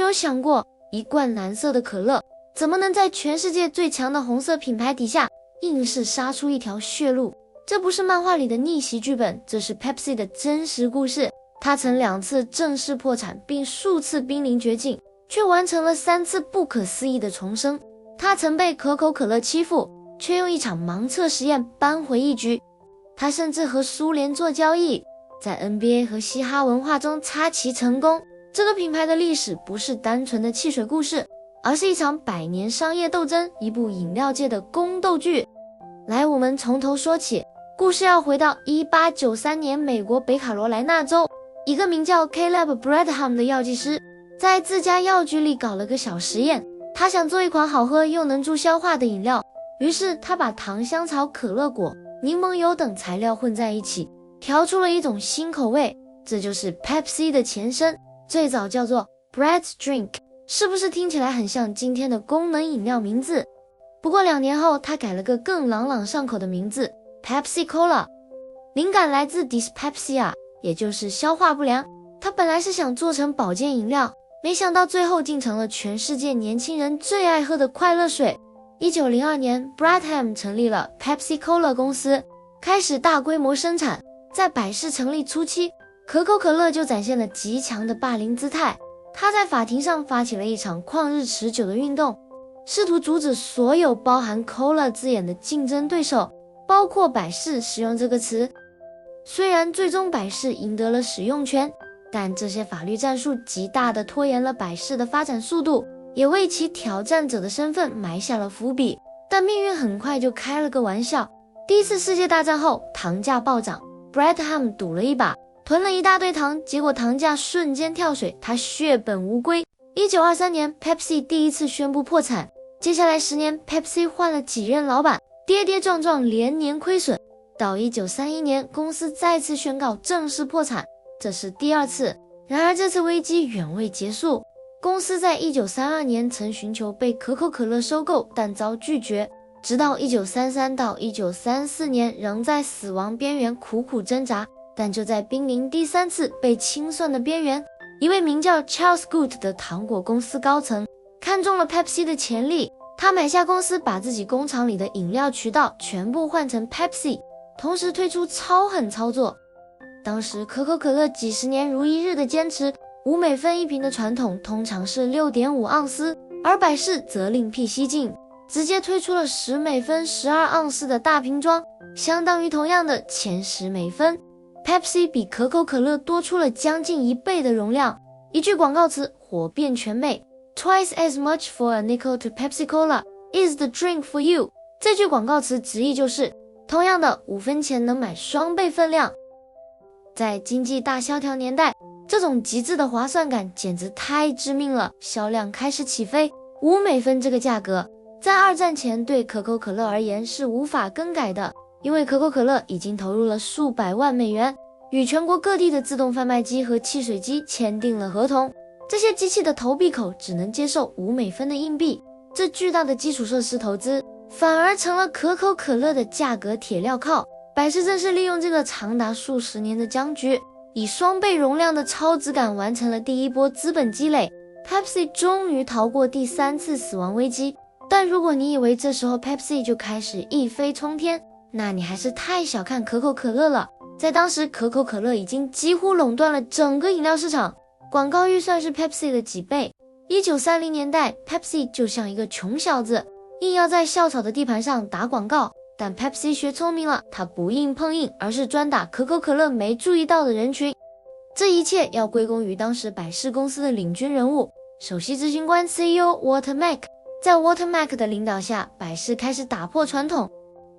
有想过，一罐蓝色的可乐怎么能在全世界最强的红色品牌底下硬是杀出一条血路？这不是漫画里的逆袭剧本，这是 Pepsi 的真实故事。它曾2次正式破产，并数次濒临绝境，却完成了3次不可思议的重生。它曾被可口可乐欺负，却用一场盲测实验扳回一局。它甚至和苏联做交易，在 NBA 和嘻哈文化中插旗成功。这个品牌的历史不是单纯的汽水故事，而是一场100年商业斗争，一部饮料界的宫斗剧。来，我们从头说起，故事要回到1893年美国北卡罗来纳州，一个名叫 Caleb Bradham 的药剂师在自家药局里搞了个小实验。他想做一款好喝又能助消化的饮料，于是他把糖、香草、可乐果、柠檬油等材料混在一起，调出了一种新口味，这就是 Pepsi 的前身，最早叫做 Bread Drink。 是不是听起来很像今天的功能饮料名字？不过2年后他改了个更朗朗上口的名字 Pepsi Cola， 灵感来自 dyspepsia， 也就是消化不良。他本来是想做成保健饮料，没想到最后竟成了全世界年轻人最爱喝的快乐水。1902年 Bradham 成立了 Pepsi Cola 公司，开始大规模生产。在百事成立初期，可口可乐就展现了极强的霸凌姿态。他在法庭上发起了一场旷日持久的运动，试图阻止所有包含 Cola 字眼的竞争对手，包括百事使用这个词。虽然最终百事赢得了使用权，但这些法律战术极大地拖延了百事的发展速度，也为其挑战者的身份埋下了伏笔。但命运很快就开了个玩笑。第一次世界大战后，糖价暴涨， Bradham 赌了一把，囤了一大堆糖，结果糖价瞬间跳水，他血本无归。1923年 Pepsi 第一次宣布破产，接下来10年 Pepsi 换了几任老板，跌跌撞撞，连年亏损。到1931年，公司再次宣告正式破产，这是第2次。然而这次危机远未结束，公司在1932年曾寻求被可口可乐收购，但遭拒绝，直到1933到1934年仍在死亡边缘苦苦挣扎。但就在濒临第3次被清算的边缘，一位名叫 Charles Good 的糖果公司高层看中了 Pepsi 的潜力，他买下公司，把自己工厂里的饮料渠道全部换成 Pepsi， 同时推出超狠操作。当时可口可乐几十年如一日的坚持5美分一瓶的传统通常是 6.5 盎司，而百事则另辟蹊径，直接推出了10美分12盎司的大瓶装，相当于同样的前10美分。Pepsi 比可口可乐多出了将近1倍的容量，一句广告词火遍全美， Twice as much for a nickel to Pepsi Cola is the drink for you。 这句广告词直译就是同样的5分钱能买双倍分量。在经济大萧条年代，这种极致的划算感简直太致命了，销量开始起飞。5美分这个价格在2战前对可口可乐而言是无法更改的，因为可口可乐已经投入了数百万美元，与全国各地的自动贩卖机和汽水机签订了合同。这些机器的投币口只能接受5美分的硬币，这巨大的基础设施投资反而成了可口可乐的价格铁镣铐。百事正是利用这个长达数十年的僵局，以双倍容量的超质感完成了第一波资本积累。 Pepsi 终于逃过第3次死亡危机。但如果你以为这时候 Pepsi 就开始一飞冲天，那你还是太小看可口可乐了。在当时，可口可乐已经几乎垄断了整个饮料市场，广告预算是 Pepsi 的几倍。1930年代 Pepsi 就像一个穷小子，硬要在校草的地盘上打广告，但 Pepsi 学聪明了，他不硬碰硬，而是专打可口可乐没注意到的人群。这一切要归功于当时百事公司的领军人物，首席执行官 CEO Walter Mack。 在 Walter Mack 的领导下，百事开始打破传统。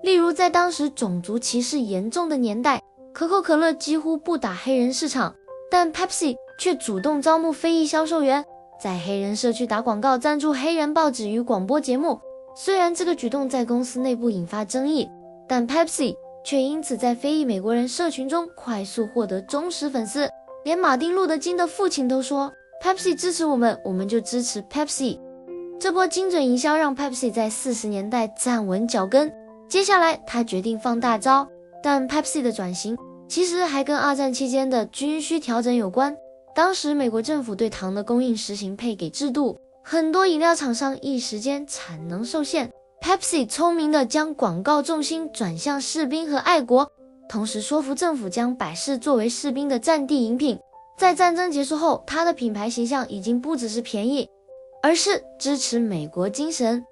例如在当时种族歧视严重的年代，可口可乐几乎不打黑人市场，但 Pepsi 却主动招募非裔销售员，在黑人社区打广告，赞助黑人报纸与广播节目。虽然这个举动在公司内部引发争议，但 Pepsi 却因此在非裔美国人社群中快速获得忠实粉丝。连马丁·路德·金的父亲都说 Pepsi 支持我们，我们就支持 Pepsi。 这波精准营销让 Pepsi 在40年代站稳脚跟。接下来他决定放大招，但 Pepsi 的转型其实还跟2战期间的军需调整有关。当时美国政府对糖的供应实行配给制度，很多饮料厂商一时间产能受限。Pepsi 聪明地将广告重心转向士兵和爱国，同时说服政府将百事作为士兵的战地饮品。在战争结束后，它的品牌形象已经不只是便宜，而是支持美国精神。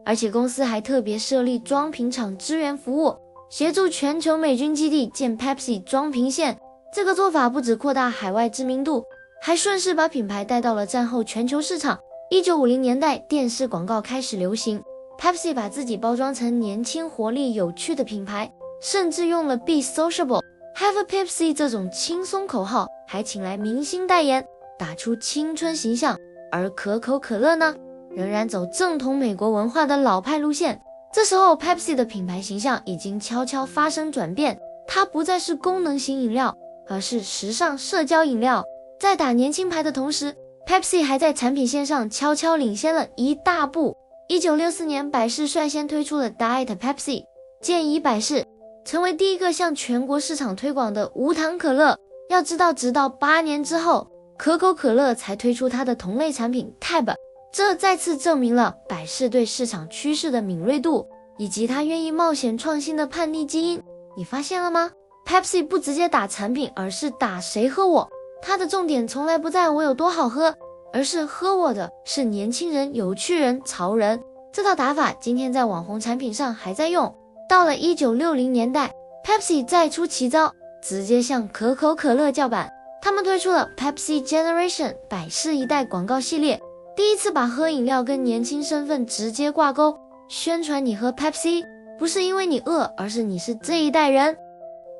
而且公司还特别设立装瓶厂支援服务，协助全球美军基地建 Pepsi 装瓶线。这个做法不只扩大海外知名度，还顺势把品牌带到了战后全球市场。1950年代，电视广告开始流行， Pepsi 把自己包装成年轻活力有趣的品牌，甚至用了 Be Sociable Have a Pepsi 这种轻松口号，还请来明星代言，打出青春形象。而可口可乐呢，仍然走正统美国文化的老派路线。这时候 Pepsi 的品牌形象已经悄悄发生转变，它不再是功能型饮料，而是时尚社交饮料。在打年轻牌的同时， Pepsi 还在产品线上悄悄领先了一大步。1964年，百事率先推出了 Diet Pepsi， 健怡百事成为第一个向全国市场推广的无糖可乐。要知道，直到8年之后，可口可乐才推出它的同类产品 Tab， 这再次证明了百事对市场趋势的敏锐度，以及它愿意冒险创新的叛逆基因。你发现了吗？ Pepsi 不直接打产品，而是打谁喝我。它的重点从来不在我有多好喝，而是喝我的是年轻人、有趣人、潮人。这套打法今天在网红产品上还在用。到了1960年代， Pepsi 再出奇招，直接向可口可乐叫板。他们推出了 Pepsi Generation 百事一代广告系列，第一次把喝饮料跟年轻身份直接挂钩，宣传你喝 Pepsi 不是因为你饿，而是你是这一代人。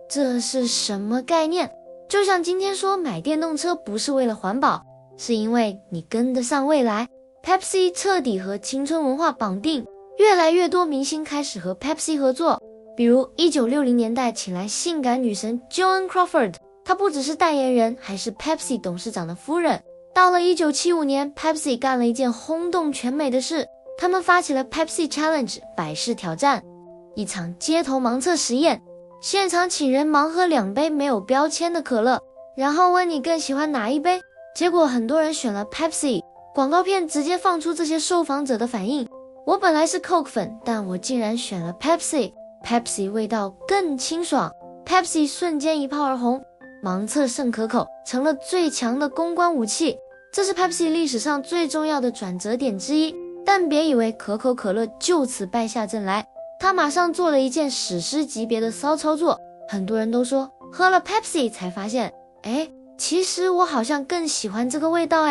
这是什么概念？就像今天说买电动车不是为了环保，是因为你跟得上未来。 Pepsi 彻底和青春文化绑定，越来越多明星开始和 Pepsi 合作。比如1960年代请来性感女神 Joan Crawford， 她不只是代言人，还是 Pepsi 董事长的夫人。到了1975年， Pepsi 干了一件轰动全美的事，他们发起了 Pepsi Challenge 百事挑战，一场街头盲测实验，现场请人盲喝2杯没有标签的可乐，然后问你更喜欢哪一杯。结果很多人选了 Pepsi， 广告片直接放出这些受访者的反应：我本来是 Coke 粉，但我竟然选了 Pepsi， 味道更清爽。 Pepsi 瞬间一炮而红，盲测胜可口成了最强的公关武器，这是 Pepsi 历史上最重要的转折点之一。但别以为可口可乐就此败下阵来，他马上做了一件史诗级别的骚操作。很多人都说喝了 Pepsi 才发现，其实我好像更喜欢这个味道。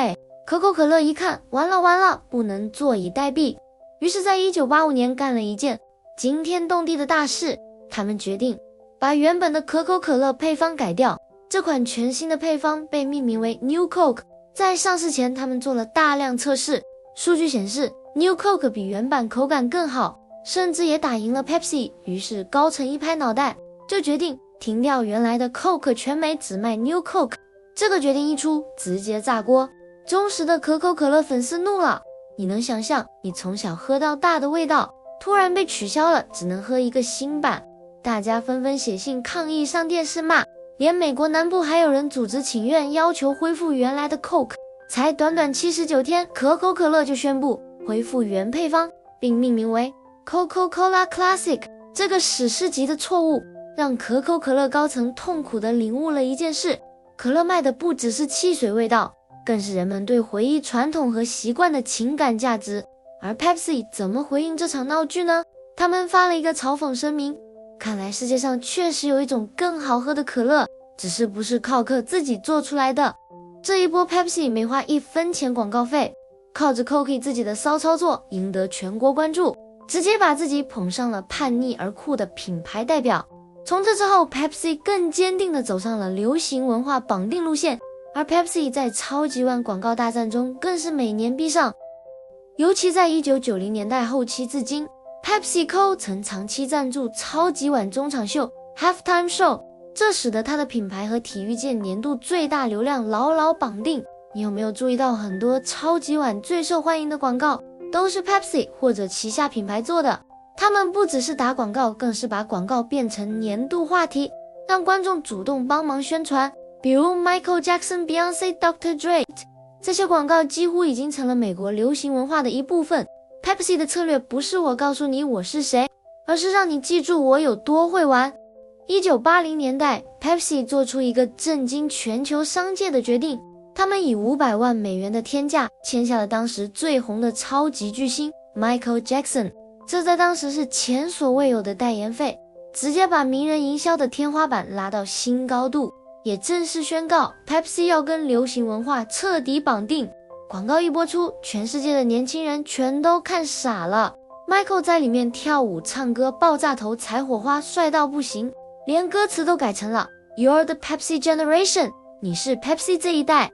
可口可乐一看，完了，不能坐以待毙，于是在1985年干了一件惊天动地的大事，他们决定把原本的可口可乐配方改掉。这款全新的配方被命名为 New Coke。 在上市前，他们做了大量测试，数据显示 New Coke 比原版口感更好，甚至也打赢了 Pepsi。 于是高层一拍脑袋，就决定停掉原来的 Coke， 全美只卖 New Coke。 这个决定一出，直接炸锅，忠实的可口可乐粉丝怒了。你能想象你从小喝到大的味道突然被取消了，只能喝一个新版？大家纷纷写信抗议，上电视骂，连美国南部还有人组织请愿，要求恢复原来的 Coke。 才短短79天，可口可乐就宣布恢复原配方，并命名为 Coca-Cola Classic。 这个史诗级的错误让可口可乐高层痛苦地领悟了一件事：可乐卖的不只是汽水味道，更是人们对回忆传统和习惯的情感价值。而 Pepsi 怎么回应这场闹剧呢？他们发了一个嘲讽声明：看来世界上确实有一种更好喝的可乐，只是不是靠客自己做出来的。这一波 Pepsi 没花1分钱广告费，靠着 Coke 自己的骚操作赢得全国关注，直接把自己捧上了叛逆而酷的品牌代表。从这之后， Pepsi 更坚定地走上了流行文化绑定路线，而 Pepsi 在超级碗广告大战中更是每年必上。尤其在1990年代后期至今， PepsiCo 曾长期赞助超级碗中场秀 Halftime Show， 这使得它的品牌和体育界年度最大流量牢牢绑定。你有没有注意到很多超级碗最受欢迎的广告都是 Pepsi 或者旗下品牌做的？他们不只是打广告，更是把广告变成年度话题，让观众主动帮忙宣传。比如 Michael Jackson、Beyonce、Dr. Dre， 这些广告几乎已经成了美国流行文化的一部分。Pepsi 的策略不是我告诉你我是谁，而是让你记住我有多会玩。1980年代 Pepsi 做出一个震惊全球商界的决定，他们以500万美元的天价签下了当时最红的超级巨星 Michael Jackson， 这在当时是前所未有的代言费，直接把名人营销的天花板拉到新高度，也正式宣告 Pepsi 要跟流行文化彻底绑定。广告一播出，全世界的年轻人全都看傻了。Michael 在里面跳舞唱歌，爆炸头踩火花，帅到不行，连歌词都改成了 You're the Pepsi generation， 你是 Pepsi 这一代。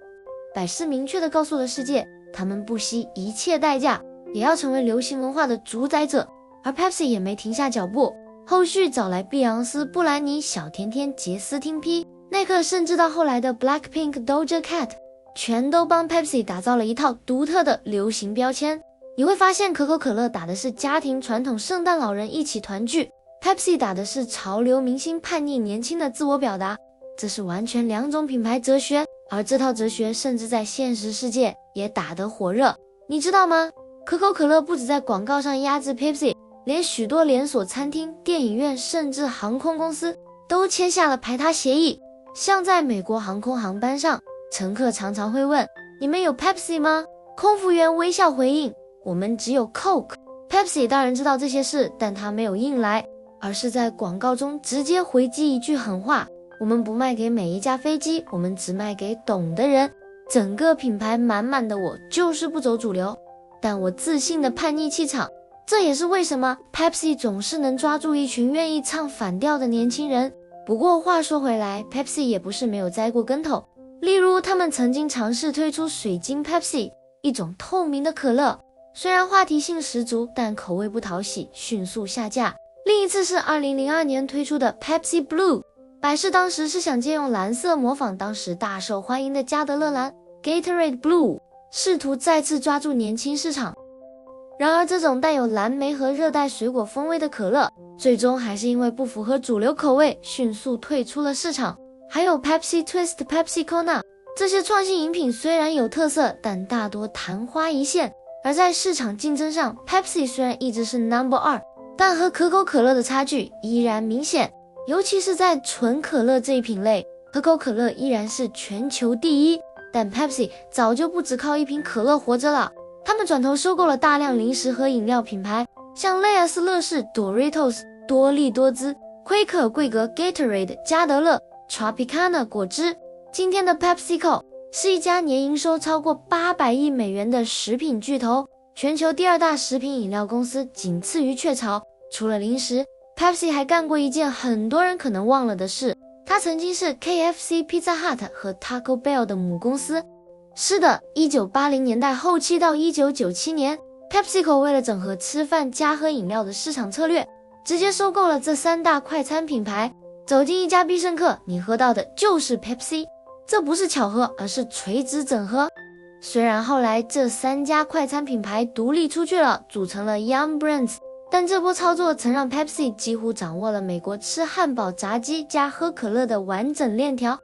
百事明确地告诉了世界，他们不惜一切代价也要成为流行文化的主宰者。而 Pepsi 也没停下脚步，后续找来碧昂斯、布兰妮、小甜甜、杰斯汀 P、耐克，甚至到后来的 Blackpink、Doja Cat， 全都帮 Pepsi 打造了一套独特的流行标签。你会发现可口可乐打的是家庭传统，圣诞老人一起团聚， Pepsi 打的是潮流明星叛逆年轻的自我表达，这是完全两种品牌哲学，而这套哲学甚至在现实世界也打得火热。你知道吗？可口可乐不止在广告上压制 Pepsi， 连许多连锁餐厅、电影院甚至航空公司都签下了排他协议。像在美国航空航班上，乘客常常会问，你们有 Pepsi 吗？空服员微笑回应，我们只有 Coke。 Pepsi 当然知道这些事，但他没有硬来，而是在广告中直接回击一句狠话，我们不卖给每一架飞机，我们只卖给懂的人。整个品牌满满的我就是不走主流，但我自信的叛逆气场，这也是为什么 Pepsi 总是能抓住一群愿意唱反调的年轻人。不过话说回来， Pepsi 也不是没有栽过跟头，例如他们曾经尝试推出水晶 Pepsi， 一种透明的可乐，虽然话题性十足，但口味不讨喜，迅速下架。另一次是2002年推出的 Pepsi Blue， 百事当时是想借用蓝色模仿当时大受欢迎的加德乐蓝 Gatorade Blue， 试图再次抓住年轻市场。然而这种带有蓝莓和热带水果风味的可乐，最终还是因为不符合主流口味，迅速退出了市场。还有 Pepsi Twist、Pepsi Cola， 这些创新饮品虽然有特色，但大多昙花一现。而在市场竞争上， Pepsi 虽然一直是 No.2， 但和可口可乐的差距依然明显，尤其是在纯可乐这一品类，可口可乐依然是全球第一，但 Pepsi 早就不只靠一瓶可乐活着了。他们转头收购了大量零食和饮料品牌，像雷亚斯、乐事、Doritos、多利多滋、奎可、桂格、Gatorade、加德乐、Tropicana 果汁。今天的 PepsiCo 是一家年营收超过800亿美元的食品巨头，全球第2大食品饮料公司，仅次于雀巢。除了零食， Pepsi 还干过一件很多人可能忘了的事，它曾经是 KFC、Pizza Hut 和 Taco Bell 的母公司。是的，1980年代后期到1997年 ，PepsiCo 为了整合吃饭加喝饮料的市场策略，直接收购了这3大快餐品牌。走进一家必胜客，你喝到的就是 Pepsi， 这不是巧合，而是垂直整合。虽然后来这3家快餐品牌独立出去了，组成了 Yum Brands， 但这波操作曾让 Pepsi 几乎掌握了美国吃汉堡、炸鸡加喝可乐的完整链条。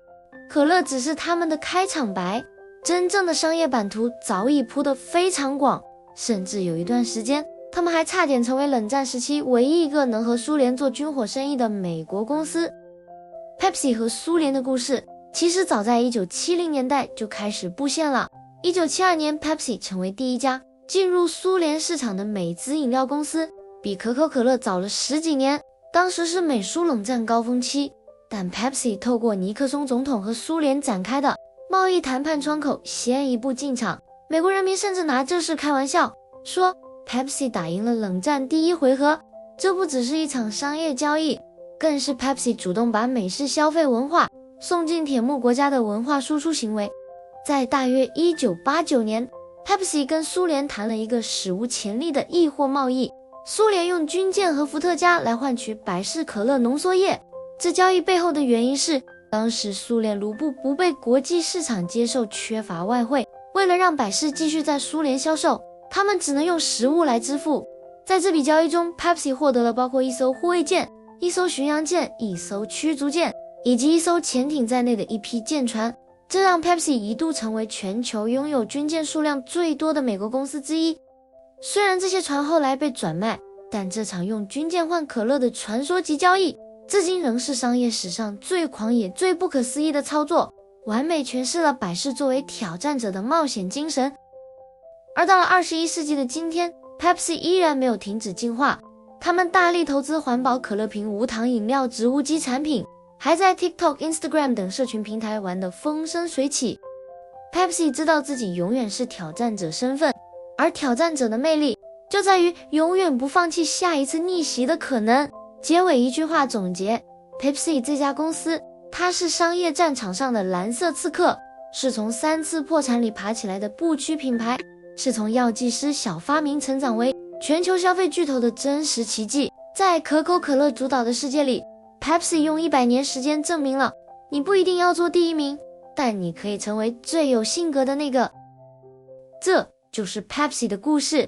可乐只是他们的开场白，真正的商业版图早已铺得非常广，甚至有一段时间，他们还差点成为冷战时期唯一一个能和苏联做军火生意的美国公司。Pepsi 和苏联的故事其实早在1970年代就开始布线了。1972年 Pepsi 成为第一家进入苏联市场的美资饮料公司，比可口可乐早了10几年。当时是美苏冷战高峰期，但 Pepsi 透过尼克松总统和苏联展开的贸易谈判窗口先一步进场，美国人民甚至拿这事开玩笑，说 Pepsi 打赢了冷战第1回合。这不只是一场商业交易，更是 Pepsi 主动把美式消费文化送进铁幕国家的文化输出行为。在大约1989年 Pepsi 跟苏联谈了一个史无前例的易货贸易，苏联用军舰和伏特加来换取百事可乐浓缩液。这交易背后的原因是，当时苏联卢布不被国际市场接受，缺乏外汇，为了让百事继续在苏联销售，他们只能用实物来支付。在这笔交易中， Pepsi 获得了包括一艘护卫舰、一艘巡洋舰、一艘驱逐舰、以及一艘潜艇在内的一批舰船，这让 Pepsi 一度成为全球拥有军舰数量最多的美国公司之一。虽然这些船后来被转卖，但这场用军舰换可乐的传说级交易，至今仍是商业史上最狂野、最不可思议的操作，完美诠释了百事作为挑战者的冒险精神。而到了21世纪的今天， Pepsi 依然没有停止进化，他们大力投资环保可乐瓶、无糖饮料、植物基产品，还在 TikTok、Instagram 等社群平台玩得风生水起。 Pepsi 知道自己永远是挑战者身份，而挑战者的魅力就在于永远不放弃下一次逆袭的可能。结尾一句话总结 Pepsi 这家公司，它是商业战场上的蓝色刺客，是从3次破产里爬起来的不屈品牌，是从药剂师小发明成长为全球消费巨头的真实奇迹。在可口可乐主导的世界里， Pepsi 用100年时间证明了，你不一定要做第一名，但你可以成为最有性格的那个。这就是 Pepsi 的故事。